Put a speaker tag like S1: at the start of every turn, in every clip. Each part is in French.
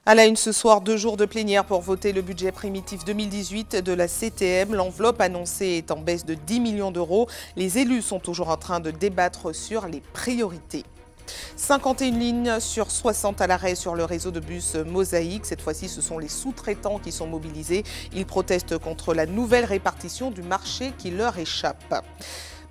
S1: À la une ce soir, 2 jours de plénière pour voter le budget primitif 2018 de la CTM. L'enveloppe annoncée est en baisse de 10 millions d'euros. Les élus sont toujours en train de débattre sur les priorités. 51 lignes sur 60 à l'arrêt sur le réseau de bus Mosaïque. Cette fois-ci, ce sont les sous-traitants qui sont mobilisés. Ils protestent contre la nouvelle répartition du marché qui leur échappe.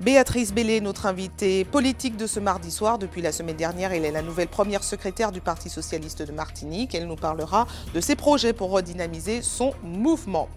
S1: Béatrice Bellé, notre invitée politique de ce mardi soir. Depuis la semaine dernière, elle est la nouvelle première secrétaire du Parti socialiste de Martinique. Elle nous parlera de ses projets pour redynamiser son mouvement.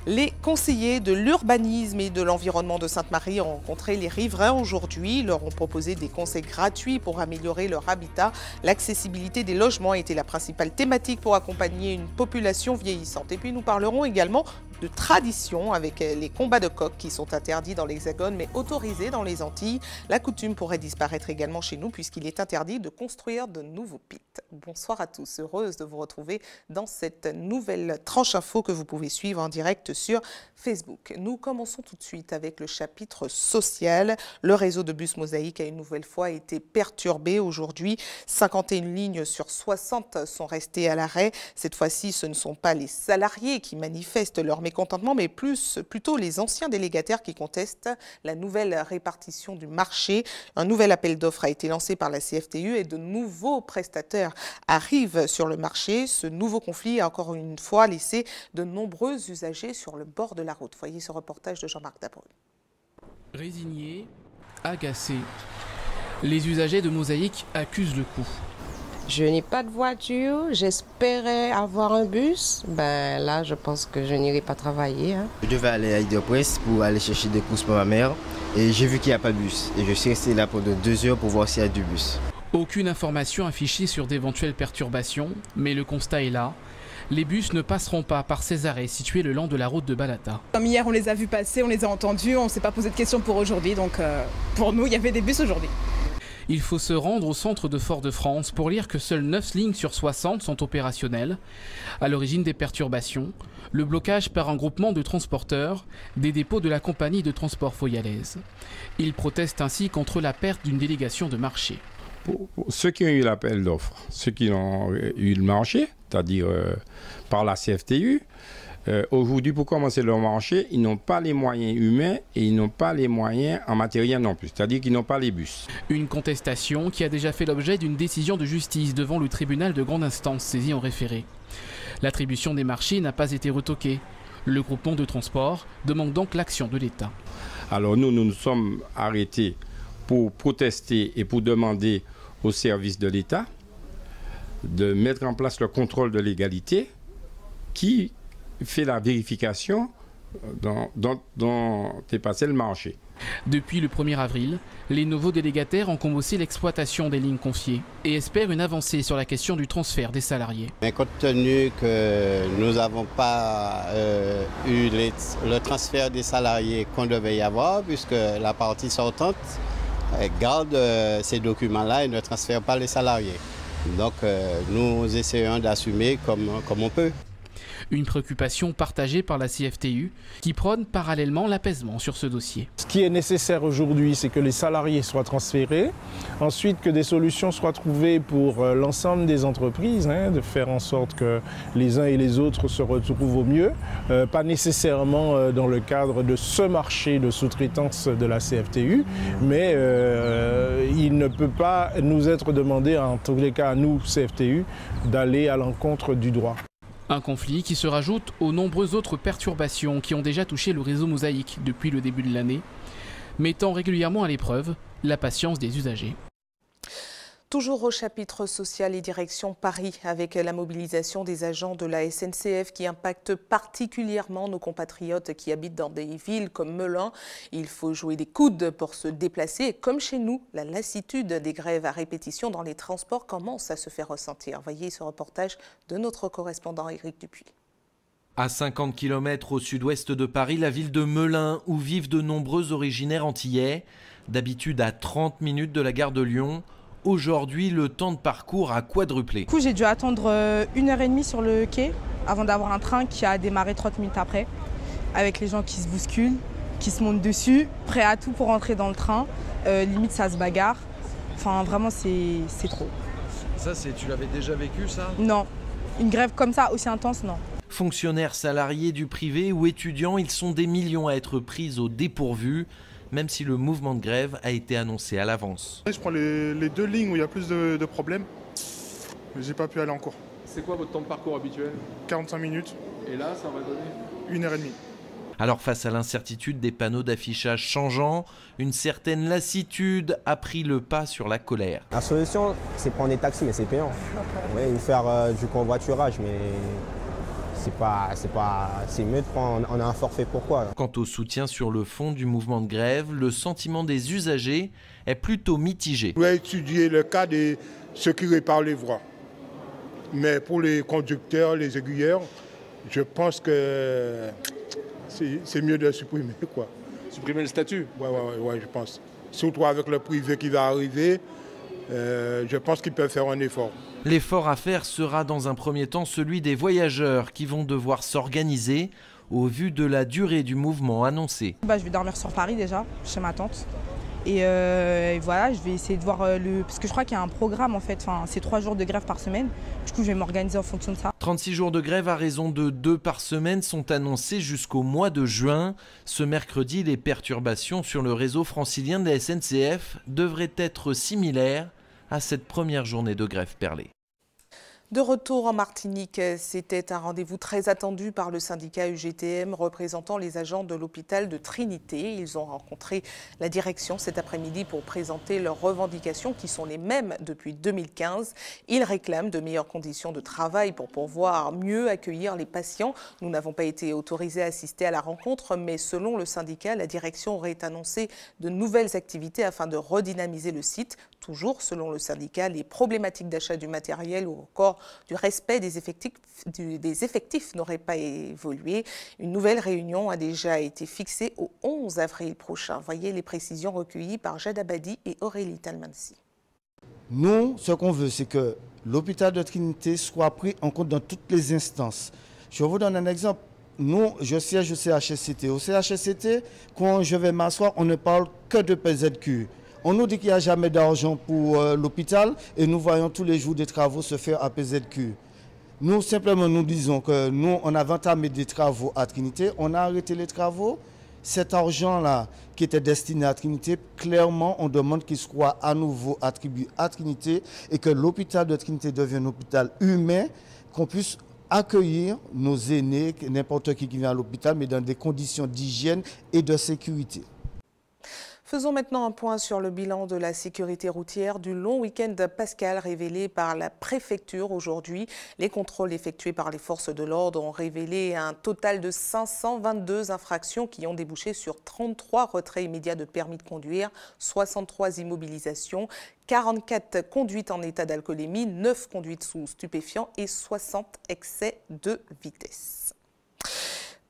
S1: Les conseillers de l'urbanisme et de l'environnement de Sainte-Marie ont rencontré les riverains aujourd'hui. Ils leur ont proposé des conseils gratuits pour améliorer leur habitat. L'accessibilité des logements était la principale thématique pour accompagner une population vieillissante. Et puis nous parlerons également de tradition avec les combats de coqs qui sont interdits dans l'Hexagone mais autorisés dans les Antilles. La coutume pourrait disparaître également chez nous puisqu'il est interdit de construire de nouveaux pits. Bonsoir à tous, heureuse de vous retrouver dans cette nouvelle tranche info que vous pouvez suivre en direct sur Facebook. Nous commençons tout de suite avec le chapitre social. Le réseau de bus Mosaïque a une nouvelle fois été perturbé aujourd'hui. 51 lignes sur 60 sont restées à l'arrêt. Cette fois-ci, ce ne sont pas les salariés qui manifestent leur mécontentement, mais plutôt les anciens délégataires qui contestent la nouvelle répartition du marché. Un nouvel appel d'offres a été lancé par la CFTU et de nouveaux prestataires arrivent sur le marché. Ce nouveau conflit a encore une fois laissé de nombreux usagers sur le bord de la route. Voyez ce reportage de Jean-Marc Dabrun.
S2: Résignés, agacés, les usagers de Mosaïque accusent le coup.
S3: Je n'ai pas de voiture, j'espérais avoir un bus. Ben là, je pense que je n'irai pas travailler.
S4: Je devais aller à Île-de-Presse pour aller chercher des courses pour ma mère et j'ai vu qu'il n'y a pas de bus. Et je suis resté là pendant 2 heures pour voir s'il y a du bus.
S2: Aucune information affichée sur d'éventuelles perturbations, mais le constat est là. Les bus ne passeront pas par ces arrêts situés le long de la route de Balata.
S5: Comme hier, on les a vus passer, on les a entendus, on ne s'est pas posé de questions pour aujourd'hui. Donc pour nous, il y avait des bus aujourd'hui.
S2: Il faut se rendre au centre de Fort-de-France pour lire que seules 9 lignes sur 60 sont opérationnelles. À l'origine des perturbations, le blocage par un groupement de transporteurs des dépôts de la compagnie de transport foyalaise. Ils protestent ainsi contre la perte d'une délégation de marché.
S6: Pour ceux qui ont eu l'appel d'offres, ceux qui ont eu le marché, c'est-à-dire par la CFTU, aujourd'hui, pour commencer leur marché, ils n'ont pas les moyens humains et ils n'ont pas les moyens en matériel non plus, c'est-à-dire qu'ils n'ont pas les bus.
S2: Une contestation qui a déjà fait l'objet d'une décision de justice devant le tribunal de grande instance saisi en référé. L'attribution des marchés n'a pas été retoquée. Le groupement de transport demande donc l'action de l'État.
S6: Alors nous sommes arrêtés pour protester et pour demander aux services de l'État de mettre en place le contrôle de légalité qui fait la vérification dont est passé le marché.
S2: Depuis le 1er avril, les nouveaux délégataires ont commencé l'exploitation des lignes confiées et espèrent une avancée sur la question du transfert des salariés.
S7: Mais compte tenu que nous n'avons pas eu le transfert des salariés qu'on devait y avoir, puisque la partie sortante garde ces documents-là et ne transfère pas les salariés. Donc nous essayons d'assumer comme on peut.
S2: Une préoccupation partagée par la CFTU qui prône parallèlement l'apaisement sur ce dossier.
S8: Ce qui est nécessaire aujourd'hui, c'est que les salariés soient transférés, ensuite que des solutions soient trouvées pour l'ensemble des entreprises, de faire en sorte que les uns et les autres se retrouvent au mieux, pas nécessairement dans le cadre de ce marché de sous-traitance de la CFTU, mais il ne peut pas nous être demandé, en tous les cas à nous, CFTU, d'aller à l'encontre du droit.
S2: Un conflit qui se rajoute aux nombreuses autres perturbations qui ont déjà touché le réseau Mosaïque depuis le début de l'année, mettant régulièrement à l'épreuve la patience des usagers.
S1: Toujours au chapitre social et direction Paris, avec la mobilisation des agents de la SNCF qui impacte particulièrement nos compatriotes qui habitent dans des villes comme Melun. Il faut jouer des coudes pour se déplacer et comme chez nous, la lassitude des grèves à répétition dans les transports commence à se faire ressentir. Voyez ce reportage de notre correspondant Éric Dupuis.
S9: À 50 km au sud-ouest de Paris, la ville de Melun, où vivent de nombreux originaires antillais, d'habitude à 30 minutes de la gare de Lyon. Aujourd'hui, le temps de parcours a quadruplé.
S5: Du coup, j'ai dû attendre 1h30 sur le quai avant d'avoir un train qui a démarré 30 minutes après, avec les gens qui se bousculent, qui se montent dessus, prêts à tout pour rentrer dans le train. Limite, ça se bagarre. Enfin, vraiment, c'est trop.
S10: Ça, tu l'avais déjà vécu, ça?
S5: Non. une grève comme ça, aussi intense, non.
S9: Fonctionnaires, salariés du privé ou étudiants, ils sont des millions à être pris au dépourvu, même si le mouvement de grève a été annoncé à l'avance.
S10: Je prends les deux lignes où il y a plus de problèmes, mais j'ai pas pu aller en cours.
S11: C'est quoi votre temps de parcours habituel?
S10: 45 minutes.
S11: Et là, ça va donner
S10: 1h30.
S9: Alors face à l'incertitude des panneaux d'affichage changeants, une certaine lassitude a pris le pas sur la colère.
S12: La solution, c'est prendre des taxis, mais c'est payant. Oui, ou faire du covoiturage, mais c'est mieux de prendre, on a un forfait, pourquoi?
S9: Quant au soutien sur le fond du mouvement de grève, le sentiment des usagers est plutôt mitigé.
S13: On doit étudier le cas de ceux qui réparent les voies. Mais pour les conducteurs, les aiguilleurs, je pense que c'est mieux de supprimer, quoi.
S11: Supprimer le statut?
S13: Ouais, je pense. Surtout avec le privé qui va arriver, je pense qu'ils peuvent faire un effort.
S9: L'effort à faire sera dans un premier temps celui des voyageurs qui vont devoir s'organiser au vu de la durée du mouvement annoncé.
S5: Je vais dormir sur Paris déjà, chez ma tante. Et voilà, je vais essayer de voir parce que je crois qu'il y a un programme en fait, enfin, c'est 3 jours de grève par semaine. Du coup, je vais m'organiser en fonction de ça.
S9: 36 jours de grève à raison de 2 par semaine sont annoncés jusqu'au mois de juin. Ce mercredi, les perturbations sur le réseau francilien de la SNCF devraient être similaires à cette première journée de grève perlée.
S1: De retour en Martinique, c'était un rendez-vous très attendu par le syndicat UGTM représentant les agents de l'hôpital de Trinité. Ils ont rencontré la direction cet après-midi pour présenter leurs revendications qui sont les mêmes depuis 2015. Ils réclament de meilleures conditions de travail pour pouvoir mieux accueillir les patients. Nous n'avons pas été autorisés à assister à la rencontre, mais selon le syndicat, la direction aurait annoncé de nouvelles activités afin de redynamiser le site. Toujours selon le syndicat, les problématiques d'achat du matériel ou encore du respect des effectifs n'auraient pas évolué. Une nouvelle réunion a déjà été fixée au 11 avril prochain. Voyez les précisions recueillies par Jade Abadi et Aurélie Talmansi.
S14: Nous, ce qu'on veut, c'est que l'hôpital de Trinité soit pris en compte dans toutes les instances. Je vous donne un exemple. Nous, je siège au CHSCT. Au CHSCT, quand je vais m'asseoir, on ne parle que de PZQ. On nous dit qu'il n'y a jamais d'argent pour l'hôpital et nous voyons tous les jours des travaux se faire à PZQ. Nous, simplement, nous disons que nous, on a entamé des travaux à Trinité, on a arrêté les travaux. Cet argent-là qui était destiné à Trinité, clairement, on demande qu'il soit à nouveau attribué à Trinité et que l'hôpital de Trinité devienne un hôpital humain, qu'on puisse accueillir nos aînés, n'importe qui vient à l'hôpital, mais dans des conditions d'hygiène et de sécurité.
S1: Faisons maintenant un point sur le bilan de la sécurité routière du long week-end pascal révélé par la préfecture aujourd'hui. Les contrôles effectués par les forces de l'ordre ont révélé un total de 522 infractions qui ont débouché sur 33 retraits immédiats de permis de conduire, 63 immobilisations, 44 conduites en état d'alcoolémie, 9 conduites sous stupéfiants et 60 excès de vitesse.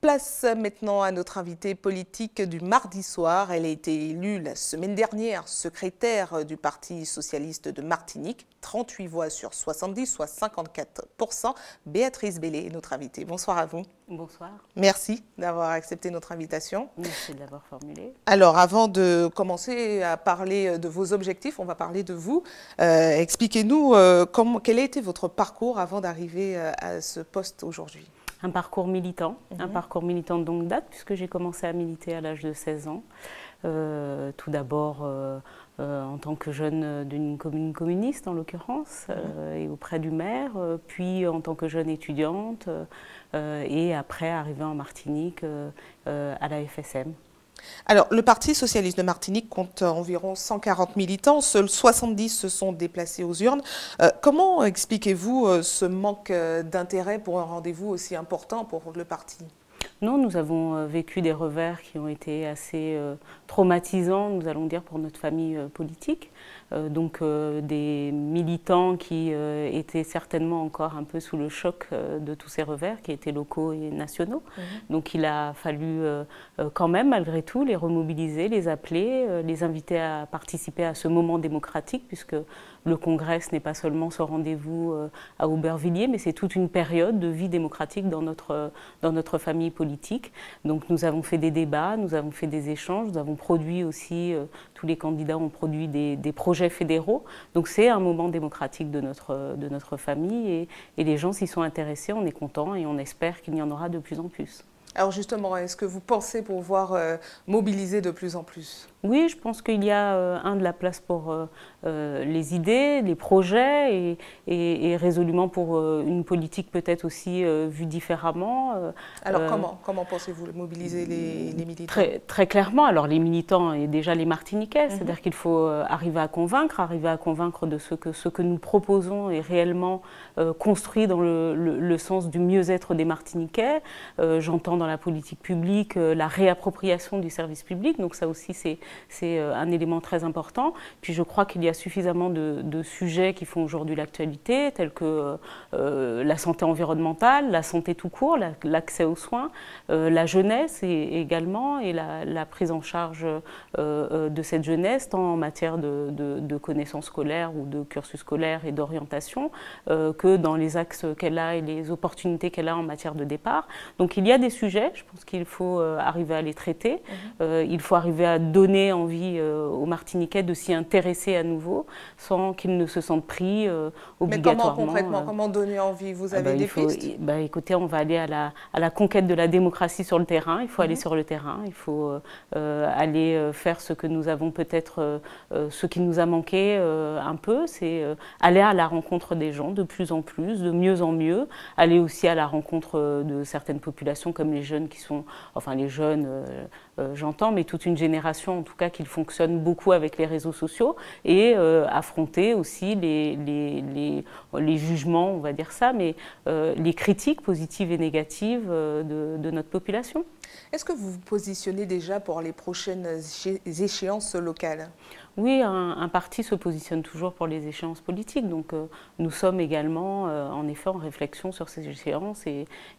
S1: Place maintenant à notre invitée politique du mardi soir. Elle a été élue la semaine dernière secrétaire du Parti socialiste de Martinique. 38 voix sur 70, soit 54%. Béatrice Bellé est notre invitée. Bonsoir à vous.
S15: Bonsoir.
S1: Merci d'avoir accepté notre invitation.
S15: Merci de l'avoir formulée.
S1: Alors, avant de commencer à parler de vos objectifs, on va parler de vous. Expliquez-nous quel a été votre parcours avant d'arriver à ce poste aujourd'hui.
S15: Un parcours militant de longue date, puisque j'ai commencé à militer à l'âge de 16 ans. Tout d'abord en tant que jeune d'une commune communiste, en l'occurrence, et auprès du maire, puis en tant que jeune étudiante, et après arrivé en Martinique à la FSM.
S1: Alors, le Parti socialiste de Martinique compte environ 140 militants, seuls 70 se sont déplacés aux urnes. Comment expliquez-vous ce manque d'intérêt pour un rendez-vous aussi important pour le parti ?
S15: Non, nous avons vécu des revers qui ont été assez traumatisants, nous allons dire, pour notre famille politique. Donc des militants qui étaient certainement encore un peu sous le choc de tous ces revers, qui étaient locaux et nationaux. Donc il a fallu quand même, malgré tout, les remobiliser, les appeler, les inviter à participer à ce moment démocratique, puisque le Congrès, ce n'est pas seulement ce rendez-vous à Aubervilliers, mais c'est toute une période de vie démocratique dans notre famille politique. politique. Donc nous avons fait des débats, nous avons fait des échanges, nous avons produit aussi, tous les candidats ont produit des projets fédéraux. Donc c'est un moment démocratique de notre famille et les gens s'y sont intéressés, on est content et on espère qu'il y en aura de plus en plus.
S1: Alors justement, est-ce que vous pensez pouvoir mobiliser de plus en plus?
S15: Oui, je pense qu'il y a de la place pour les idées, les projets et résolument pour une politique peut-être aussi vue différemment.
S1: Alors comment pensez-vous mobiliser les militants?
S15: Très clairement, alors les militants et déjà les Martiniquais, c'est-à-dire qu'il faut arriver à convaincre de ce que nous proposons est réellement construit dans le sens du mieux-être des Martiniquais. J'entends dans la politique publique la réappropriation du service public, donc ça aussi c'est un élément très important. Puis je crois qu'il y a suffisamment de sujets qui font aujourd'hui l'actualité, tels que la santé environnementale, la santé tout court, l'accès aux soins, la jeunesse également, et la prise en charge de cette jeunesse, tant en matière de connaissances scolaires ou de cursus scolaire et d'orientation, que dans les axes qu'elle a et les opportunités qu'elle a en matière de départ. Donc il y a des sujets, je pense qu'il faut arriver à les traiter, il faut arriver à donner envie aux Martiniquais de s'y intéresser à nouveau, sans qu'ils ne se sentent pris obligatoirement.
S1: Mais comment concrètement, comment donner envie? Vous avez des pistes?
S15: Écoutez, on va aller à la conquête de la démocratie sur le terrain, il faut aller sur le terrain, il faut aller faire ce que nous avons peut-être, ce qui nous a manqué un peu, c'est aller à la rencontre des gens de plus en plus, de mieux en mieux, aller aussi à la rencontre de certaines populations comme les jeunes qui sont, enfin les jeunes, j'entends, mais toute une génération en tout cas qui fonctionne beaucoup avec les réseaux sociaux et affronter aussi les jugements, on va dire ça, mais les critiques positives et négatives de notre population.
S1: Est-ce que vous vous positionnez déjà pour les prochaines échéances locales?
S15: Oui, un parti se positionne toujours pour les échéances politiques, donc nous sommes également en effet en réflexion sur ces échéances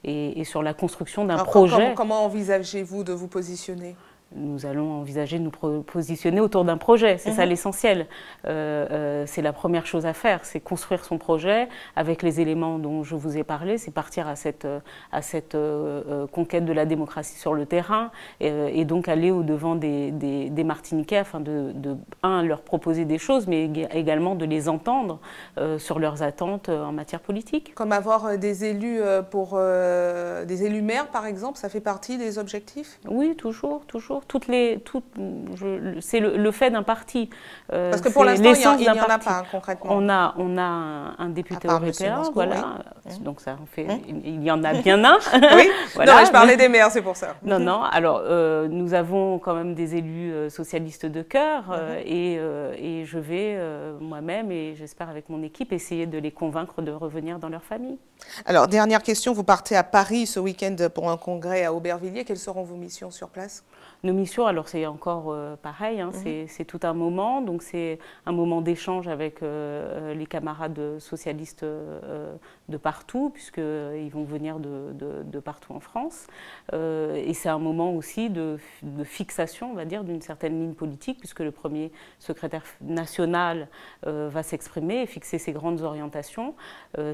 S15: et sur la construction d'un projet.
S1: Comment envisagez-vous de vous positionner?
S15: Nous allons envisager de nous positionner autour d'un projet, c'est ça l'essentiel. C'est la première chose à faire, c'est construire son projet avec les éléments dont je vous ai parlé, c'est partir à cette conquête de la démocratie sur le terrain et donc aller au-devant des Martiniquais afin de leur proposer des choses, mais également de les entendre sur leurs attentes en matière politique.
S1: Comme avoir des élus des élus maires par exemple, ça fait partie des objectifs?
S15: Oui, toujours. C'est le fait d'un parti.
S1: Parce que pour l'instant, il n'y en a pas concrètement.
S15: On a un député européen, voilà. Oui. Donc ça en fait, il y en a bien un.
S1: Oui. Voilà. Non, je parlais des maires, c'est pour ça.
S15: Non. Alors nous avons quand même des élus socialistes de cœur et je vais moi-même et j'espère avec mon équipe essayer de les convaincre de revenir dans leur famille.
S1: Alors dernière question, vous partez à Paris ce week-end pour un congrès à Aubervilliers. Quelles seront vos missions sur place?
S15: Nos missions, alors c'est encore pareil, hein, c'est tout un moment, donc c'est un moment d'échange avec les camarades socialistes de partout, puisqu'ils vont venir de partout en France. Et c'est un moment aussi de fixation, on va dire, d'une certaine ligne politique, puisque le premier secrétaire national va s'exprimer et fixer ses grandes orientations.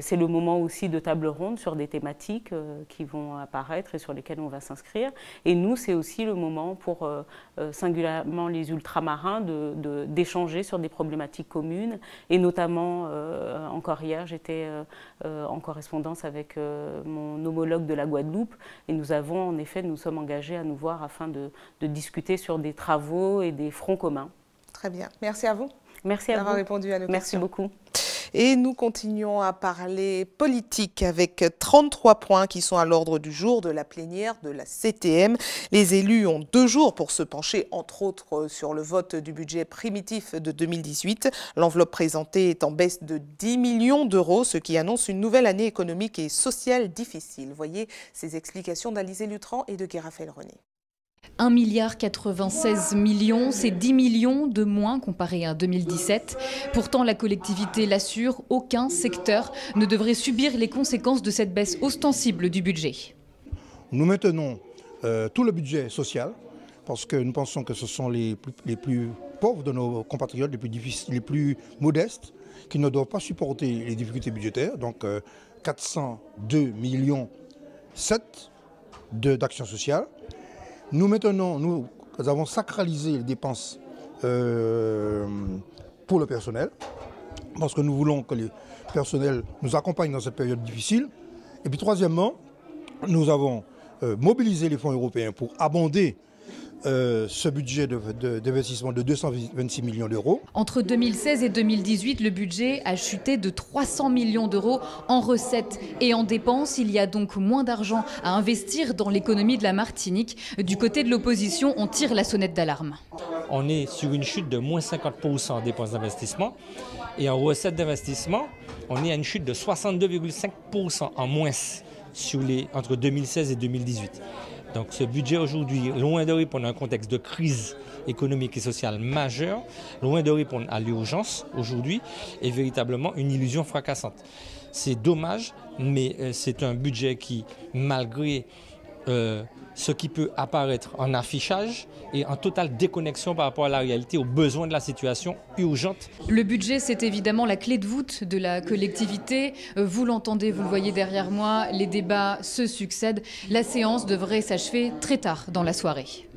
S15: C'est le moment aussi de table ronde sur des thématiques qui vont apparaître et sur lesquelles on va s'inscrire. Et nous, c'est aussi le moment pour singulièrement les ultramarins d'échanger sur des problématiques communes. Et notamment, encore hier, j'étais en correspondance avec mon homologue de la Guadeloupe et nous sommes engagés à nous voir afin de discuter sur des travaux et des fronts communs.
S1: Très bien. Merci à vous.
S15: Merci à vous
S1: d'avoir répondu à nos questions.
S15: Merci beaucoup.
S1: Et nous continuons à parler politique avec 33 points qui sont à l'ordre du jour de la plénière de la CTM. Les élus ont 2 jours pour se pencher, entre autres, sur le vote du budget primitif de 2018. L'enveloppe présentée est en baisse de 10 millions d'euros, ce qui annonce une nouvelle année économique et sociale difficile. Voyez ces explications d'Alizé Lutran et de Guy-Raphaël René.
S16: 1,96 milliard, c'est 10 millions de moins comparé à 2017. Pourtant, la collectivité l'assure, aucun secteur ne devrait subir les conséquences de cette baisse ostensible du budget.
S17: Nous maintenons tout le budget social parce que nous pensons que ce sont les plus pauvres de nos compatriotes, les plus modestes, qui ne doivent pas supporter les difficultés budgétaires. Donc 402 millions 7 d'action sociale. Nous avons sacralisé les dépenses pour le personnel, parce que nous voulons que les personnels nous accompagnent dans cette période difficile. Et puis troisièmement, nous avons mobilisé les fonds européens pour abonder ce budget d'investissement de 226 millions d'euros.
S16: Entre 2016 et 2018, le budget a chuté de 300 millions d'euros en recettes et en dépenses. Il y a donc moins d'argent à investir dans l'économie de la Martinique. Du côté de l'opposition, on tire la sonnette d'alarme.
S18: On est sur une chute de moins 50% en dépenses d'investissement et en recettes d'investissement, on est à une chute de 62,5% en moins entre 2016 et 2018. Donc ce budget aujourd'hui, loin de répondre à un contexte de crise économique et sociale majeure, loin de répondre à l'urgence aujourd'hui, est véritablement une illusion fracassante. C'est dommage, mais c'est un budget qui, malgré ce qui peut apparaître en affichage, est en totale déconnexion par rapport à la réalité, aux besoins de la situation urgente.
S16: Le budget, c'est évidemment la clé de voûte de la collectivité. Vous l'entendez, vous le voyez derrière moi, les débats se succèdent. La séance devrait s'achever très tard dans la soirée.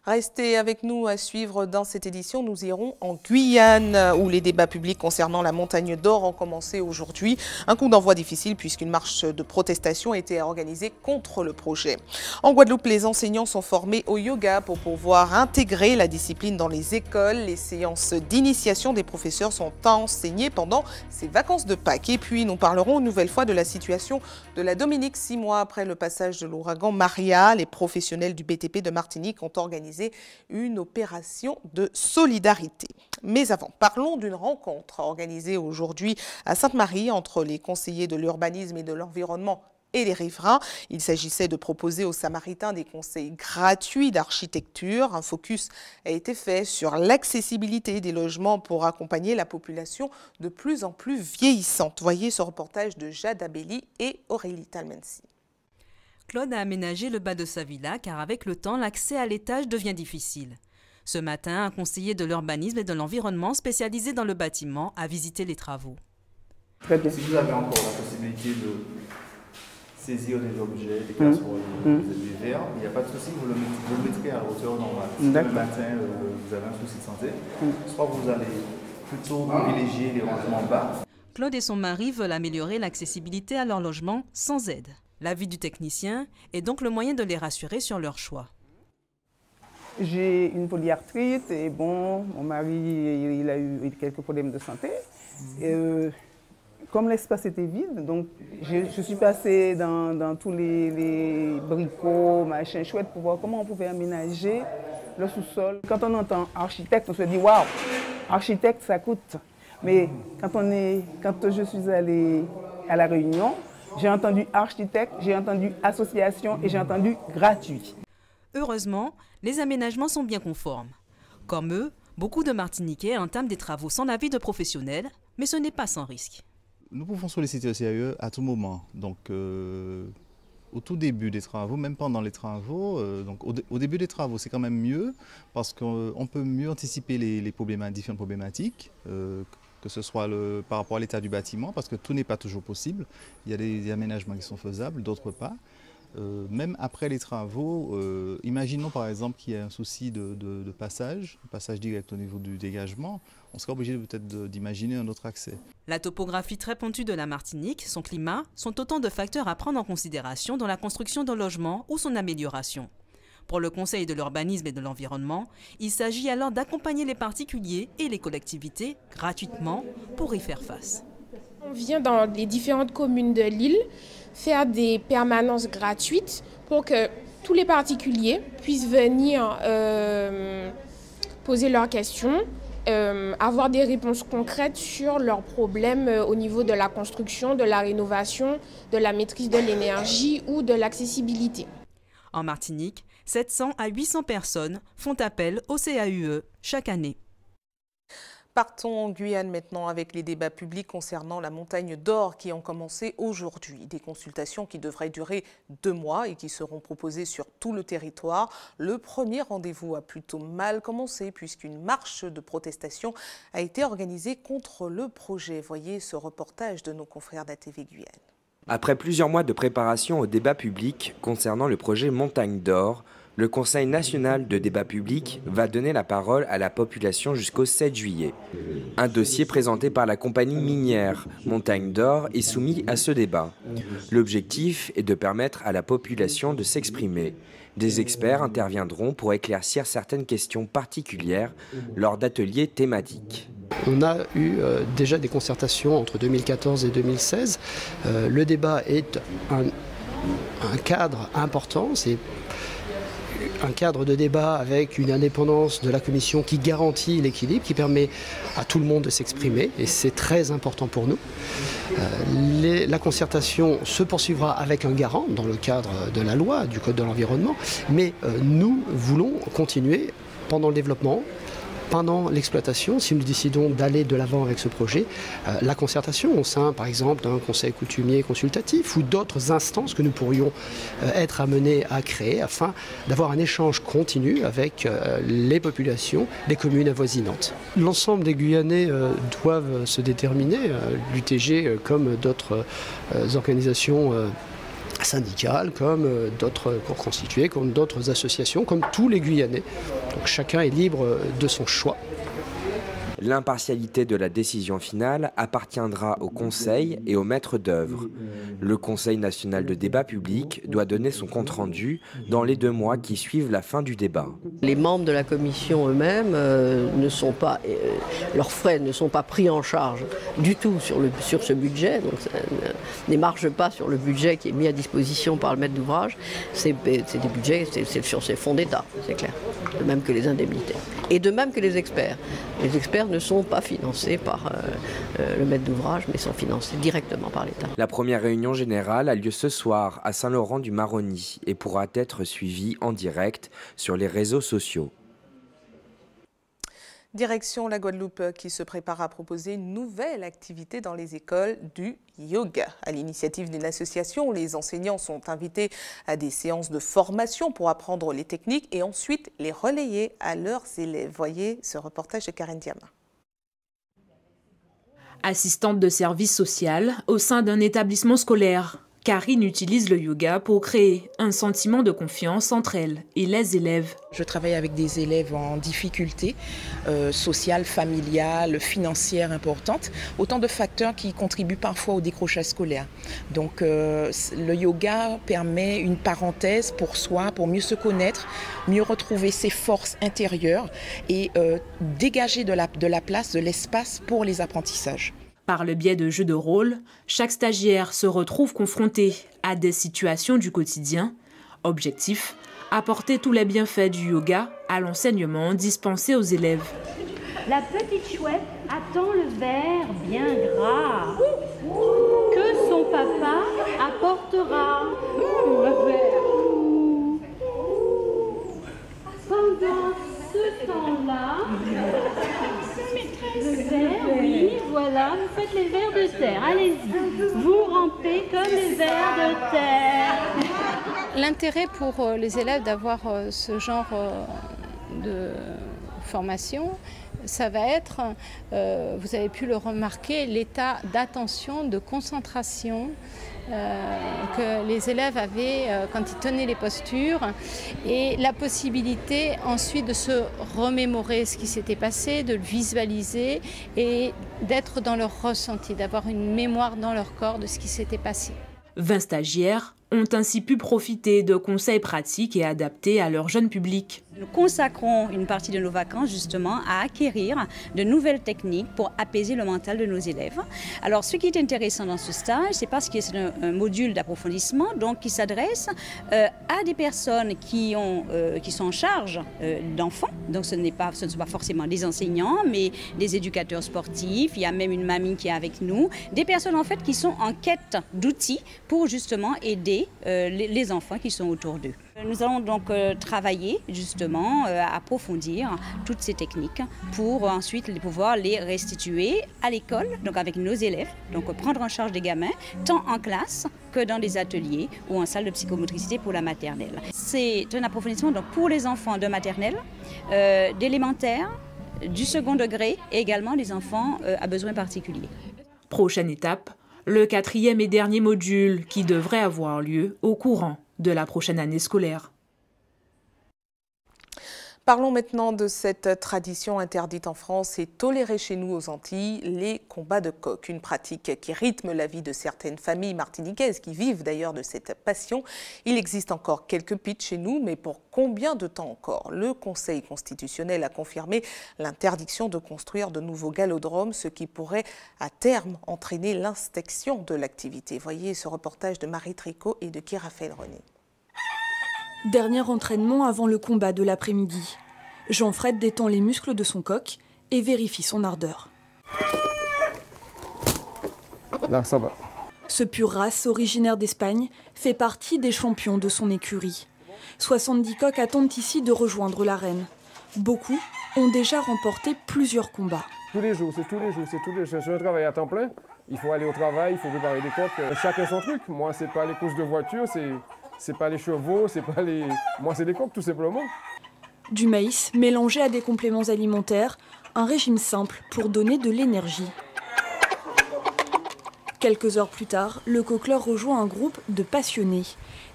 S1: Restez avec nous à suivre dans cette édition. Nous irons en Guyane où les débats publics concernant la montagne d'or ont commencé aujourd'hui. Un coup d'envoi difficile puisqu'une marche de protestation a été organisée contre le projet. En Guadeloupe, les enseignants sont formés au yoga pour pouvoir intégrer la discipline dans les écoles. Les séances d'initiation des professeurs sont enseignées pendant ces vacances de Pâques. Et puis nous parlerons une nouvelle fois de la situation de la Dominique. 6 mois après le passage de l'ouragan Maria, les professionnels du BTP de Martinique ont organisé une opération de solidarité. Mais avant, parlons d'une rencontre organisée aujourd'hui à Sainte-Marie entre les conseillers de l'urbanisme et de l'environnement et les riverains. Il s'agissait de proposer aux Samaritains des conseils gratuits d'architecture. Un focus a été fait sur l'accessibilité des logements pour accompagner la population de plus en plus vieillissante. Voyez ce reportage de Jade Abelli et Aurélie Talmensi.
S19: Claude a aménagé le bas de sa villa car avec le temps, l'accès à l'étage devient difficile. Ce matin, un conseiller de l'urbanisme et de l'environnement spécialisé dans le bâtiment a visité les travaux.
S20: Très bien. Si vous avez encore la possibilité de saisir des objets, des casseroles, des verres, il n'y a pas de souci, vous le mettrez à la hauteur normale. Si le matin, vous avez un souci de santé, soit vous allez plutôt privilégier les rangements bas.
S19: Claude et son mari veulent améliorer l'accessibilité à leur logement sans aide. L'avis du technicien est donc le moyen de les rassurer sur leur choix.
S21: J'ai une polyarthrite et bon, mon mari il a eu quelques problèmes de santé. Comme l'espace était vide, donc je suis passée dans tous les bricots, machin chouette pour voir comment on pouvait aménager le sous-sol. Quand on entend architecte, on se dit waouh, architecte ça coûte. Mais quand je suis allée à La Réunion, j'ai entendu architecte, j'ai entendu association et j'ai entendu gratuit.
S19: Heureusement, les aménagements sont bien conformes. Comme eux, beaucoup de Martiniquais entament des travaux sans l'avis de professionnels, mais ce n'est pas sans risque.
S20: Nous pouvons solliciter le CAE à tout moment. Donc, au tout début des travaux, même pendant les travaux, au début des travaux, c'est quand même mieux parce qu'on peut mieux anticiper les différentes problématiques. Que ce soit par rapport à l'état du bâtiment, parce que tout n'est pas toujours possible. Il y a des aménagements qui sont faisables, d'autres pas. Même après les travaux, imaginons par exemple qu'il y a un souci de passage direct au niveau du dégagement, on sera obligé peut-être d'imaginer un autre accès.
S19: La topographie très pointue de la Martinique, son climat, sont autant de facteurs à prendre en considération dans la construction d'un logement ou son amélioration. Pour le Conseil de l'urbanisme et de l'environnement, il s'agit alors d'accompagner les particuliers et les collectivités gratuitement pour y faire face.
S22: On vient dans les différentes communes de l'île faire des permanences gratuites pour que tous les particuliers puissent venir poser leurs questions, avoir des réponses concrètes sur leurs problèmes au niveau de la construction, de la rénovation, de la maîtrise de l'énergie ou de l'accessibilité.
S19: En Martinique, 700 à 800 personnes font appel au CAUE chaque année.
S1: Partons en Guyane maintenant avec les débats publics concernant la montagne d'or qui ont commencé aujourd'hui. Des consultations qui devraient durer 2 mois et qui seront proposées sur tout le territoire. Le premier rendez-vous a plutôt mal commencé puisqu'une marche de protestation a été organisée contre le projet. Voyez ce reportage de nos confrères d'ATV Guyane.
S3: Après plusieurs mois de préparation au débat public concernant le projet Montagne d'Or, le Conseil national de débat public va donner la parole à la population jusqu'au 7 juillet. Un dossier présenté par la compagnie minière Montagne d'Or est soumis à ce débat. L'objectif est de permettre à la population de s'exprimer. Des experts interviendront pour éclaircir certaines questions particulières lors d'ateliers thématiques.
S4: On a eu déjà des concertations entre 2014 et 2016. Le débat est un cadre important, c'est un cadre de débat avec une indépendance de la commission qui garantit l'équilibre, qui permet à tout le monde de s'exprimer, et c'est très important pour nous. La concertation se poursuivra avec un garant dans le cadre de la loi, du Code de l'environnement, mais nous voulons continuer pendant le développement, pendant l'exploitation, si nous décidons d'aller de l'avant avec ce projet, la concertation au sein, par exemple, d'un conseil coutumier consultatif ou d'autres instances que nous pourrions être amenés à créer afin d'avoir un échange continu avec les populations des communes avoisinantes. L'ensemble des Guyanais doivent se déterminer, l'UTG comme d'autres organisations syndicales, comme d'autres cours constitués, comme d'autres associations, comme tous les Guyanais. Donc chacun est libre de son choix.
S3: L'impartialité de la décision finale appartiendra au Conseil et au maître d'œuvre. Le Conseil national de débat public doit donner son compte-rendu dans les 2 mois qui suivent la fin du débat.
S23: Les membres de la commission eux-mêmes leurs frais ne sont pas pris en charge du tout sur ce budget, donc ça n'émarge pas sur le budget qui est mis à disposition par le maître d'ouvrage. C'est des budgets, c'est sur ces fonds d'État, c'est clair. De même que les indemnités. Et de même que les experts. Les experts ne sont pas financés par le maître d'ouvrage, mais sont financés directement par l'État.
S3: La première réunion générale a lieu ce soir à Saint-Laurent-du-Maroni et pourra être suivie en direct sur les réseaux sociaux.
S1: Direction la Guadeloupe qui se prépare à proposer une nouvelle activité dans les écoles du yoga. À l'initiative d'une association, les enseignants sont invités à des séances de formation pour apprendre les techniques et ensuite les relayer à leurs élèves. Voyez ce reportage de Karen Diama.
S24: Assistante de service social au sein d'un établissement scolaire, Karine utilise le yoga pour créer un sentiment de confiance entre elle et les élèves.
S25: Je travaille avec des élèves en difficulté sociale, familiale, financière importante, autant de facteurs qui contribuent parfois au décrochage scolaire. Donc le yoga permet une parenthèse pour soi, pour mieux se connaître, mieux retrouver ses forces intérieures et dégager de la place, de l'espace pour les apprentissages.
S24: Par le biais de jeux de rôle, chaque stagiaire se retrouve confronté à des situations du quotidien. Objectif, apporter tous les bienfaits du yoga à l'enseignement dispensé aux élèves.
S26: La petite chouette attend le verre bien gras que son papa apportera. Le verre. Pendant ce temps-là, le verre, oui, voilà, vous faites les vers de terre, allez-y, vous rampez comme les vers de terre.
S27: L'intérêt pour les élèves d'avoir ce genre de formation, ça va être, vous avez pu le remarquer, l'état d'attention, de concentration que les élèves avaient quand ils tenaient les postures et la possibilité ensuite de se remémorer ce qui s'était passé, de le visualiser et d'être dans leur ressenti, d'avoir une mémoire dans leur corps de ce qui s'était passé.
S24: 20 stagiaires ont ainsi pu profiter de conseils pratiques et adaptés à leur jeune public.
S28: Nous consacrons une partie de nos vacances justement à acquérir de nouvelles techniques pour apaiser le mental de nos élèves. Alors ce qui est intéressant dans ce stage, c'est parce que c'est un module d'approfondissement donc qui s'adresse à des personnes qui sont en charge d'enfants. Donc ce ne sont pas forcément des enseignants, mais des éducateurs sportifs. Il y a même une mamie qui est avec nous. Des personnes en fait qui sont en quête d'outils pour justement aider les enfants qui sont autour d'eux. Nous allons donc travailler justement à approfondir toutes ces techniques pour ensuite pouvoir les restituer à l'école, donc avec nos élèves, donc prendre en charge des gamins, tant en classe que dans des ateliers ou en salle de psychomotricité pour la maternelle. C'est un approfondissement donc pour les enfants de maternelle, d'élémentaire, du second degré et également les enfants à besoins particuliers.
S24: Prochaine étape, Le 4e et dernier module qui devrait avoir lieu au courant de la prochaine année scolaire.
S1: Parlons maintenant de cette tradition interdite en France et tolérée chez nous aux Antilles, les combats de coqs. Une pratique qui rythme la vie de certaines familles martiniquaises qui vivent d'ailleurs de cette passion. Il existe encore quelques pits chez nous, mais pour combien de temps encore? Le Conseil constitutionnel a confirmé l'interdiction de construire de nouveaux galodromes, ce qui pourrait à terme entraîner l'extinction de l'activité. Voyez ce reportage de Marie Tricot et de Kirafael René.
S2: Dernier entraînement avant le combat de l'après-midi. Jean-Fred détend les muscles de son coq et vérifie son ardeur.
S6: Là, ça va.
S2: Ce pur race, originaire d'Espagne, fait partie des champions de son écurie. 70 coqs attendent ici de rejoindre l'arène. Beaucoup ont déjà remporté plusieurs combats.
S6: Tous les jours, c'est tous les jours, c'est tous les jours. C'est un travail à temps plein. Il faut aller au travail, il faut préparer des coqs. Chacun son truc. Moi, c'est pas les courses de voiture, c'est pas les chevaux, c'est pas les... Moi, c'est des coqs, tout simplement.
S2: Du maïs mélangé à des compléments alimentaires, un régime simple pour donner de l'énergie. Quelques heures plus tard, le coqleur rejoint un groupe de passionnés.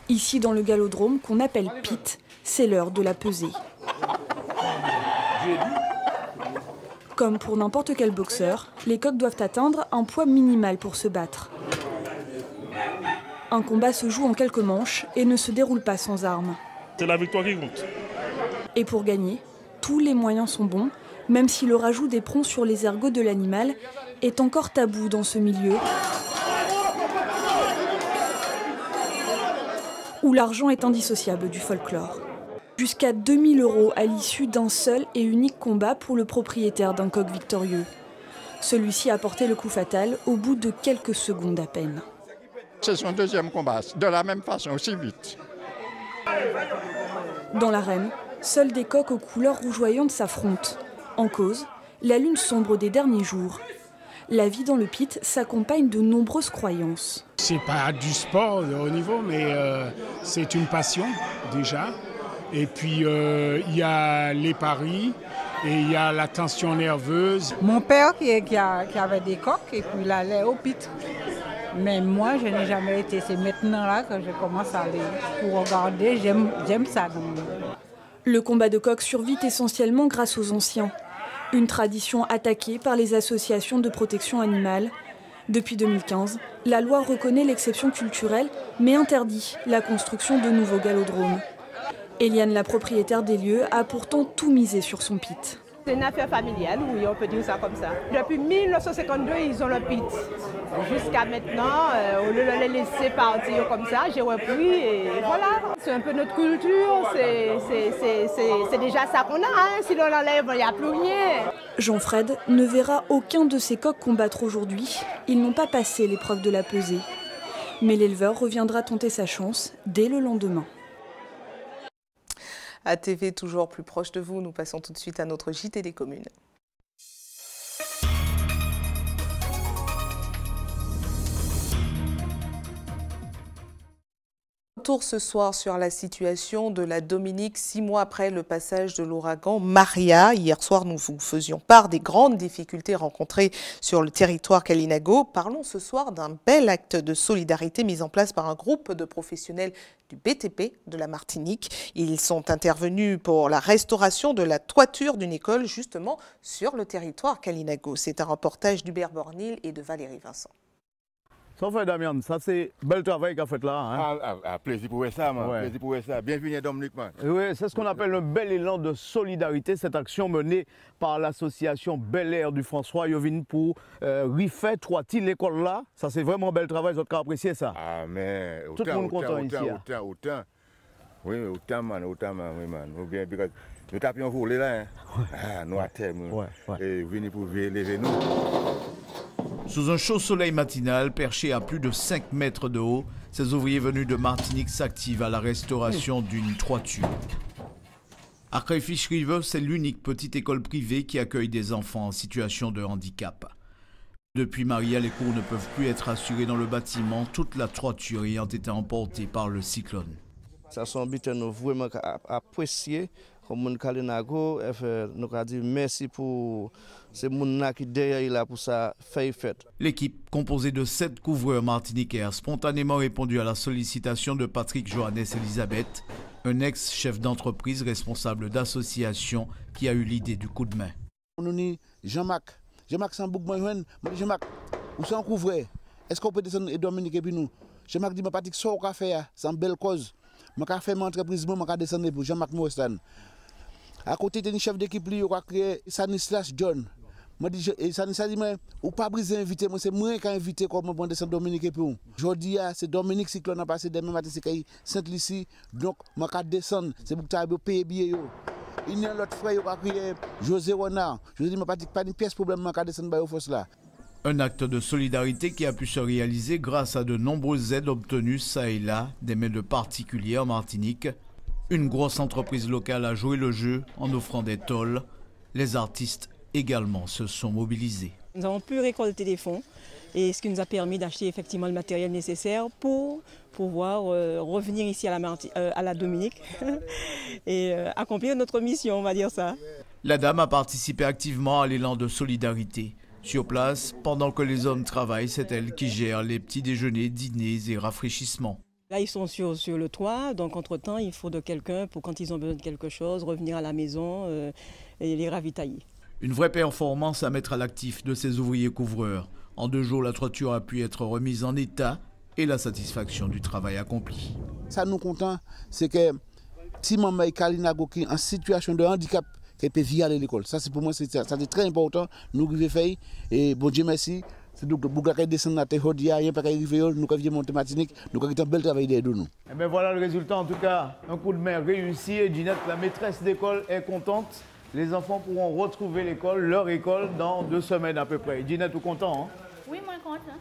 S2: Ici, dans le galodrome qu'on appelle pit, c'est l'heure de la pesée. Comme pour n'importe quel boxeur, les coqs doivent atteindre un poids minimal pour se battre. Un combat se joue en quelques manches et ne se déroule pas sans armes.
S7: C'est la victoire qui compte.
S2: Et pour gagner, tous les moyens sont bons, même si le rajout des prongs sur les ergots de l'animal est encore tabou dans ce milieu, où l'argent est indissociable du folklore. Jusqu'à 2000 € à l'issue d'un seul et unique combat pour le propriétaire d'un coq victorieux. Celui-ci a porté le coup fatal au bout de quelques secondes à peine.
S8: C'est son deuxième combat, de la même façon, aussi vite.
S2: Dans l'arène, seuls des coqs aux couleurs rougeoyantes s'affrontent. En cause, la lune sombre des derniers jours. La vie dans le pit s'accompagne de nombreuses croyances.
S10: C'est pas du sport de haut niveau, mais c'est une passion déjà. Et puis il y a les paris et il y a la tension nerveuse.
S11: Mon père qui avait des coqs et puis il allait au pit. Mais moi, je n'ai jamais été. C'est maintenant là que je commence à aller pour regarder. J'aime ça.
S2: Le combat de coqs survit essentiellement grâce aux anciens. Une tradition attaquée par les associations de protection animale. Depuis 2015, la loi reconnaît l'exception culturelle, mais interdit la construction de nouveaux galodromes. Eliane, la propriétaire des lieux, a pourtant tout misé sur son pit.
S12: C'est une affaire familiale, oui, on peut dire ça comme ça. Depuis 1952, ils ont le pit. Jusqu'à maintenant, au lieu de les laisser partir comme ça, j'ai repris et voilà. C'est un peu notre culture, c'est déjà ça qu'on a. Hein. Si l'on l'enlève, il n'y a plus rien.
S2: Jean-Fred ne verra aucun de ses coqs combattre aujourd'hui. Ils n'ont pas passé l'épreuve de la pesée. Mais l'éleveur reviendra tenter sa chance dès le lendemain.
S1: ATV toujours plus proche de vous, nous passons tout de suite à notre JT des communes. Retour ce soir sur la situation de la Dominique 6 mois après le passage de l'ouragan Maria. Hier soir, nous vous faisions part des grandes difficultés rencontrées sur le territoire Kalinago. Parlons ce soir d'un bel acte de solidarité mis en place par un groupe de professionnels du BTP de la Martinique. Ils sont intervenus pour la restauration de la toiture d'une école justement sur le territoire Kalinago. C'est un reportage d'Hubert Bornil et de Valérie Vincent.
S13: Ça fait Damien, ça c'est bel travail qu'a fait là. Hein?
S29: Plaisir pour ça, man. Ouais. Plaisir pour ça. Bienvenue Dominique, man.
S13: Oui, c'est ce qu'on appelle un bel élan de solidarité, cette action menée par l'association Bel Air du François Yovine pour refaire toiture l'école là. Ça c'est vraiment bel travail, vous avez apprécié ça.
S29: Ah mais
S13: tout le monde content ici.
S29: Autant. Oui, autant, man, oui, man. Bien, nous tapions volé là, hein. Ah, nous à terme. Et venez pour lever nous.
S30: Sous un chaud soleil matinal, perché à plus de 5 mètres de haut, ces ouvriers venus de Martinique s'activent à la restauration d'une toiture. À Crayfish River, c'est l'unique petite école privée qui accueille des enfants en situation de handicap. Depuis Maria, les cours ne peuvent plus être assurés dans le bâtiment, toute la toiture ayant été emportée par le cyclone.
S13: Ça sont vraiment apprécié
S5: comme Kalinago, nous a dit merci pour ces gens qui derrière là pour ça faire fête.
S30: L'équipe, composée de 7 couvreurs martiniquais, a spontanément répondu à la sollicitation de Patrick Johannes Elisabeth, un ex-chef d'entreprise responsable d'association qui a eu l'idée du coup de main.
S7: On dit Jean-Marc c'est un bouc moyen, Jean-Marc, où c'est un couvreur? Est-ce qu'on peut descendre et Dominique et puis nous? Jean-Marc dit, Patrick, ça on fait, c'est une belle cause. Je vais faire mon entreprise, je vais descendre pour Jean-Marc Moestan. À côté de chef d'équipe, il a créé Stanislas John. Stanislas dit, ou pas briser invité, c'est moi qui ai invité comme on descend Dominique et puis aujourd'hui, c'est Dominique qui a passé demain matin, c'est Sainte-Lucie, donc je vais descendre, c'est pour que tu payer billet. Il y a l'autre frère qui a créé José Renard. Je dis, pas une pièce problème, je vais descendre au force là.
S30: Un acte de solidarité qui a pu se réaliser grâce à de nombreuses aides obtenues ça et là des mains de particuliers en Martinique. Une grosse entreprise locale a joué le jeu en offrant des tôles. Les artistes également se sont mobilisés.
S9: Nous avons pu récolter des fonds et ce qui nous a permis d'acheter effectivement le matériel nécessaire pour pouvoir revenir ici à la Dominique et accomplir notre mission, on va dire ça.
S30: La dame a participé activement à l'élan de solidarité. Sur place, pendant que les hommes travaillent, c'est elle qui gère les petits déjeuners, dîners et rafraîchissements.
S9: Là, ils sont sur le toit, donc entre-temps, il faut de quelqu'un pour quand ils ont besoin de quelque chose, revenir à la maison et les ravitailler.
S30: Une vraie performance à mettre à l'actif de ces ouvriers couvreurs. En 2 jours, la toiture a pu être remise en état et la satisfaction du travail accompli.
S7: Ça nous content, c'est que si maman Kalinago qui est en situation de handicap, qu'elle peut vivre à l'école. Ça, c'est pour moi, c'est très important. Nous devons faire. Et bon Dieu merci. C'est donc pour que descendre à Tehodia, rien pas arriver, nous devons monter Martinique, nous avons un bel travail derrière nous.
S13: Et bien voilà le résultat, en tout cas, un coup de main réussi. Et Ginette, la maîtresse d'école, est contente. Les enfants pourront retrouver l'école, leur école, dans 2 semaines à peu près. Ginette, tout content, hein?
S26: Oui, moi content.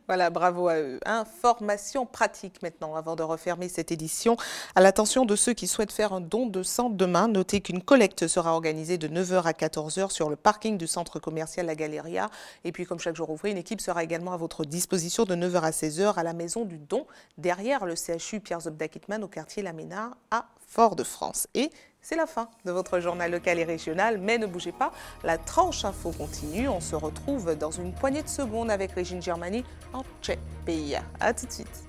S1: Voilà, bravo à eux. Information pratique maintenant, avant de refermer cette édition. À l'attention de ceux qui souhaitent faire un don de sang demain, notez qu'une collecte sera organisée de 9h à 14h sur le parking du centre commercial La Galéria. Et puis, comme chaque jour ouvré, une équipe sera également à votre disposition de 9h à 16h à la Maison du Don, derrière le CHU Pierre Zobda-Kittmann au quartier La Ménard à Fort-de-France. Et c'est la fin de votre journal local et régional, mais ne bougez pas, la tranche info continue. On se retrouve dans une poignée de secondes avec Régine Germani en Tchèque. A tout de suite.